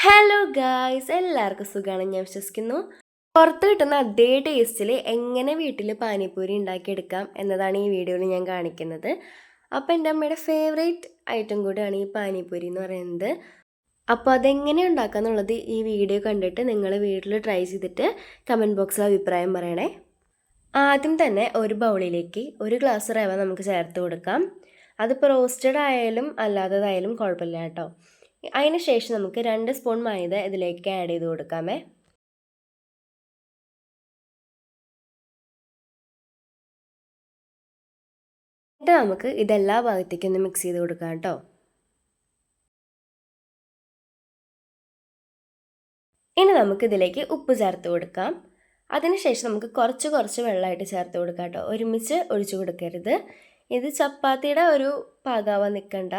Hello guys, എല്ലാവർക്കും സുഖമാണ് ഞാൻ വിശ്വസിക്കുന്നു. പുറത്ത് കിട്ടുന്ന അതേ ടേസ്റ്റിൽ എങ്ങനെ വീട്ടിൽ പാനിപ്പൂരി ഉണ്ടാക്കിയെടുക്കാം എന്നതാണ് ഈ വീഡിയോയിൽ ഞാൻ കാണിക്കുന്നത്. അപ്പോൾ എൻ്റെ അമ്മയുടെ ഫേവറേറ്റ് ഐറ്റം കൂടിയാണ് ഈ പാനിപ്പൂരി എന്ന് പറയുന്നത്. അപ്പോൾ അതെങ്ങനെ ഉണ്ടാക്കുക എന്നുള്ളത് ഈ വീഡിയോ കണ്ടിട്ട് നിങ്ങൾ വീട്ടിൽ ട്രൈ ചെയ്തിട്ട് കമൻറ്റ് ബോക്സിൽ അഭിപ്രായം പറയണേ. ആദ്യം തന്നെ ഒരു ബൗളിലേക്ക് 1 ഗ്ലാസ് റവ നമുക്ക് ചേർത്ത് കൊടുക്കാം. അതിപ്പോൾ റോസ്റ്റഡ് ആയാലും അല്ലാത്തതായാലും കുഴപ്പമില്ല കേട്ടോ. അതിന് ശേഷം നമുക്ക് 2 സ്പൂൺ മൈദ ഇതിലേക്ക് ആഡ് ചെയ്ത് കൊടുക്കാമേ. എന്നിട്ട് നമുക്ക് ഇതെല്ലാ ഭാഗത്തേക്കും ഒന്ന് മിക്സ് ചെയ്ത് കൊടുക്കാം കേട്ടോ. ഇനി നമുക്ക് ഇതിലേക്ക് ഉപ്പ് ചേർത്ത് കൊടുക്കാം. അതിനുശേഷം നമുക്ക് കുറച്ച് വെള്ളമായിട്ട് ചേർത്ത് കൊടുക്കാം കേട്ടോ. ഒരുമിച്ച് ഒഴിച്ചു കൊടുക്കരുത്. ഇത് ചപ്പാത്തിയുടെ ഒരു പാകാവാൻ നിൽക്കണ്ട,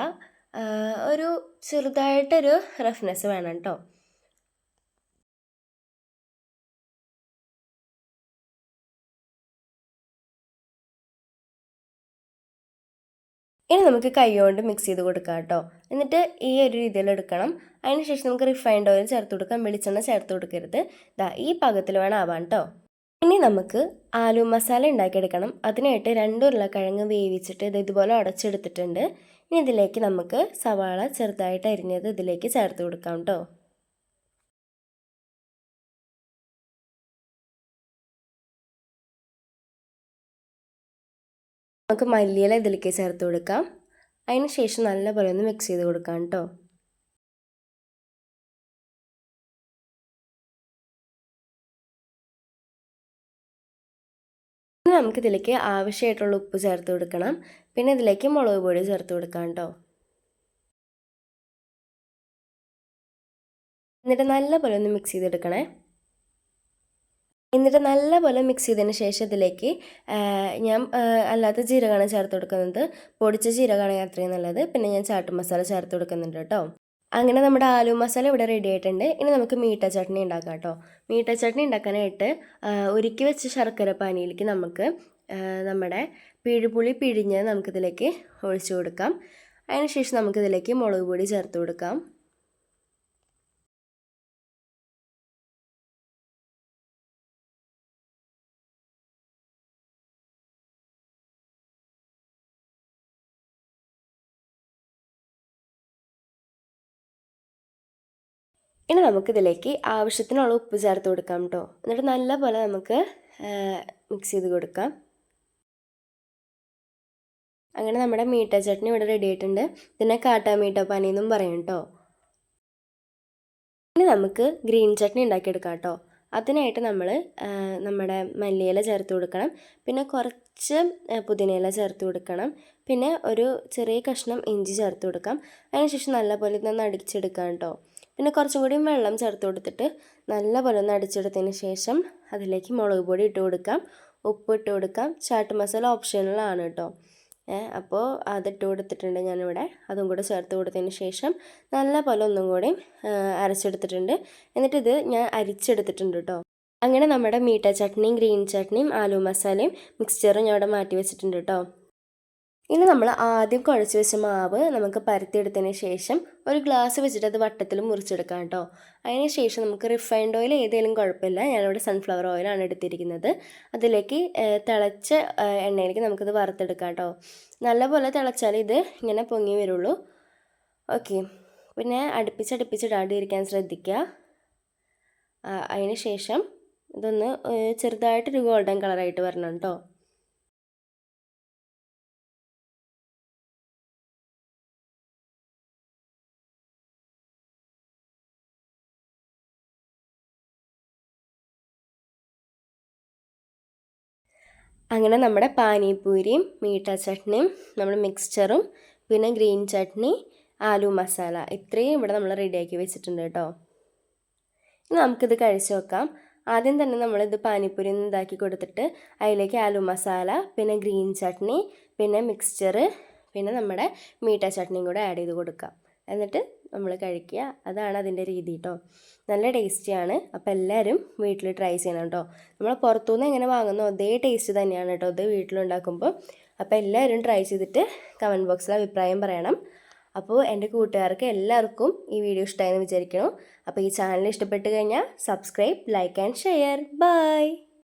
ഒരു ചെറുതായിട്ടൊരു റഫ്നെസ് വേണം കേട്ടോ. ഇനി നമുക്ക് കൈ കൊണ്ട് മിക്സ് ചെയ്ത് കൊടുക്കാം കേട്ടോ. എന്നിട്ട് ഈ ഒരു രീതിയിൽ എടുക്കണം. അതിനുശേഷം നമുക്ക് റിഫൈൻഡ് ഓയിൽ ചേർത്ത് കൊടുക്കാം, വെളിച്ചെണ്ണ ചേർത്ത് കൊടുക്കരുത്. ഈ പാകത്തിൽ വേണം ആവാൻ കേട്ടോ. ഇനി നമുക്ക് ആലു മസാല ഉണ്ടാക്കിയെടുക്കണം. അതിനായിട്ട് 2 ഉരുളക്കിഴങ്ങ് വേവിച്ചിട്ട് ഇതുപോലെ ഉടച്ചെടുത്തിട്ടുണ്ട്. ഇനി ഇതിലേക്ക് നമുക്ക് സവാള ചെറുതായിട്ട് അരിഞ്ഞത് ഇതിലേക്ക് ചേർത്ത് കൊടുക്കാം കേട്ടോ. നമുക്ക് മല്ലിയില ഇതിലേക്ക് ചേർത്ത് കൊടുക്കാം. അതിന് ശേഷം നല്ലപോലെ ഒന്ന് മിക്സ് ചെയ്ത് കൊടുക്കാം കേട്ടോ. നമുക്കിതിലേക്ക് ആവശ്യമായിട്ടുള്ള ഉപ്പ് ചേർത്ത് കൊടുക്കണം. പിന്നെ ഇതിലേക്ക് മുളക് പൊടി ചേർത്ത് കൊടുക്കാം കേട്ടോ. എന്നിട്ട് നല്ലപോലെ ഒന്ന് മിക്സ് ചെയ്തെടുക്കണേ. എന്നിട്ട് നല്ലപോലെ മിക്സ് ചെയ്തതിന് ശേഷം ഇതിലേക്ക് ഞാൻ അല്ലാത്ത ജീരകമാണ് ചേർത്ത് കൊടുക്കുന്നത്. പൊടിച്ച ജീരകമാണ് അത്രയും നല്ലത്. പിന്നെ ഞാൻ ചാട്ട് മസാല ചേർത്ത് കൊടുക്കുന്നുണ്ട് കേട്ടോ. അങ്ങനെ നമ്മുടെ ആലു മസാല ഇവിടെ റെഡി ആയിട്ടുണ്ട്. ഇനി നമുക്ക് മീട്ട ചട്നി ഉണ്ടാക്കാം കേട്ടോ. മീട്ട ചട്നി ഉണ്ടാക്കാനായിട്ട് ഉരുക്കി വെച്ച ശർക്കര പാനിയിലേക്ക് നമുക്ക് നമ്മുടെ പിഴുപുളി പിഴിഞ്ഞ് നമുക്കിതിലേക്ക് ഒഴിച്ചു കൊടുക്കാം. അതിനുശേഷം നമുക്കിതിലേക്ക് മുളക് പൊടി ചേർത്ത് കൊടുക്കാം. ഇനി നമുക്കിതിലേക്ക് ആവശ്യത്തിനുള്ള ഉപ്പ് ചേർത്ത് കൊടുക്കാം കേട്ടോ. എന്നിട്ട് നല്ലപോലെ നമുക്ക് മിക്സ് ചെയ്ത് കൊടുക്കാം. അങ്ങനെ നമ്മുടെ മീട്ട ചട്നി ഇവിടെ റെഡി ആയിട്ടുണ്ട്. ഇതിനെ കാട്ടാ മീട്ട പാനി എന്നും പറയും കേട്ടോ. ഇനി നമുക്ക് ഗ്രീൻ ചട്നി ഉണ്ടാക്കിയെടുക്കാം കേട്ടോ. അതിനായിട്ട് നമ്മൾ നമ്മുടെ മല്ലിയില ചേർത്ത് കൊടുക്കണം. പിന്നെ കുറച്ച് പുതിനയില ചേർത്ത് കൊടുക്കണം. പിന്നെ ഒരു ചെറിയ കഷ്ണം ഇഞ്ചി ചേർത്ത് കൊടുക്കാം. അതിനുശേഷം നല്ലപോലെ ഇതൊന്ന് അടിച്ചെടുക്കാം കേട്ടോ. പിന്നെ കുറച്ചും കൂടി വെള്ളം ചേർത്ത് കൊടുത്തിട്ട് നല്ലപോലെ ഒന്ന് അടിച്ചെടുത്തതിന് ശേഷം അതിലേക്ക് മുളക് പൊടി ഇട്ട് കൊടുക്കാം, ഉപ്പ് ഇട്ട് കൊടുക്കാം. ചാട്ട് മസാല ഓപ്ഷണലാണ് കേട്ടോ. അപ്പോൾ അതിട്ട് കൊടുത്തിട്ടുണ്ട് ഞാനിവിടെ. അതും കൂടെ ചേർത്ത് കൊടുത്തതിന് ശേഷം നല്ലപോലെ ഒന്നും കൂടി അരച്ചെടുത്തിട്ടുണ്ട്. എന്നിട്ട് ഞാൻ അരിച്ചെടുത്തിട്ടുണ്ട് കേട്ടോ. അങ്ങനെ നമ്മുടെ മീട്ട ചട്നിയും ഗ്രീൻ ചട്നിയും ആലു മസാലയും മിക്സ്ചറും ഞാൻ ഇവിടെ മാറ്റി വെച്ചിട്ടുണ്ട് കേട്ടോ. ഇനി നമ്മൾ ആദ്യം കുഴച്ച് വെച്ച മാവ് നമുക്ക് പരത്തിയെടുത്തതിന് ശേഷം ഒരു ഗ്ലാസ് വെച്ചിട്ട് അത് വട്ടത്തിൽ മുറിച്ചെടുക്കാം കേട്ടോ. അതിന് ശേഷം നമുക്ക് റിഫൈൻഡ് ഓയിൽ ഏതെങ്കിലും കുഴപ്പമില്ല, ഞാനിവിടെ സൺഫ്ലവർ ഓയിലാണ് എടുത്തിരിക്കുന്നത്. അതിലേക്ക് തിളച്ച എണ്ണയിലേക്ക് നമുക്കിത് വറുത്തെടുക്കാം കേട്ടോ. നല്ലപോലെ തിളച്ചാൽ ഇത് ഇങ്ങനെ പൊങ്ങി വരുള്ളൂ. ഓക്കെ, പിന്നെ അടുപ്പിച്ചിടാണ്ടിരിക്കാൻ ശ്രദ്ധിക്കുക. അതിന് ശേഷം ഇതൊന്ന് ചെറുതായിട്ടൊരു ഗോൾഡൻ കളറായിട്ട് വരണം കേട്ടോ. അങ്ങനെ നമ്മുടെ പാനിപൂരിയും മീട്ട ചട്നിയും നമ്മുടെ മിക്സ്ചറും പിന്നെ ഗ്രീൻ ചട്നി ആലു മസാല ഇത്രയും ഇവിടെ നമ്മൾ റെഡിയാക്കി വെച്ചിട്ടുണ്ട് കേട്ടോ. ഇനി നമുക്കിത് കഴിച്ച് നോക്കാം. ആദ്യം തന്നെ നമ്മളിത് പാനിപ്പൂരി ഒന്ന് ഇതാക്കി കൊടുത്തിട്ട് അതിലേക്ക് ആലു മസാല പിന്നെ ഗ്രീൻ ചട്നി പിന്നെ മിക്സ്ചറ് പിന്നെ നമ്മുടെ മീട്ട ചട്നിയും കൂടെ ആഡ് ചെയ്ത് കൊടുക്കാം. എന്നിട്ട് നമ്മൾ കഴിക്കുക. അതാണ് അതിൻ്റെ രീതി കേട്ടോ. നല്ല ടേസ്റ്റിയാണ്. അപ്പോൾ എല്ലാവരും വീട്ടിൽ ട്രൈ ചെയ്യണം കേട്ടോ. നമ്മൾ പുറത്തുനിന്ന് എങ്ങനെ വാങ്ങുന്നോ അതേ ടേസ്റ്റ് തന്നെയാണ് കേട്ടോ ഇത് വീട്ടിലുണ്ടാക്കുമ്പോൾ. അപ്പോൾ എല്ലാവരും ട്രൈ ചെയ്തിട്ട് കമൻറ്റ് ബോക്സിൽ അഭിപ്രായം പറയണം. അപ്പോൾ എൻ്റെ കൂട്ടുകാർക്ക് എല്ലാവർക്കും ഈ വീഡിയോ ഇഷ്ടമായെന്ന് വിചാരിക്കുന്നു. അപ്പോൾ ഈ ചാനൽ ഇഷ്ടപ്പെട്ട് കഴിഞ്ഞാൽ subscribe, like and share. By.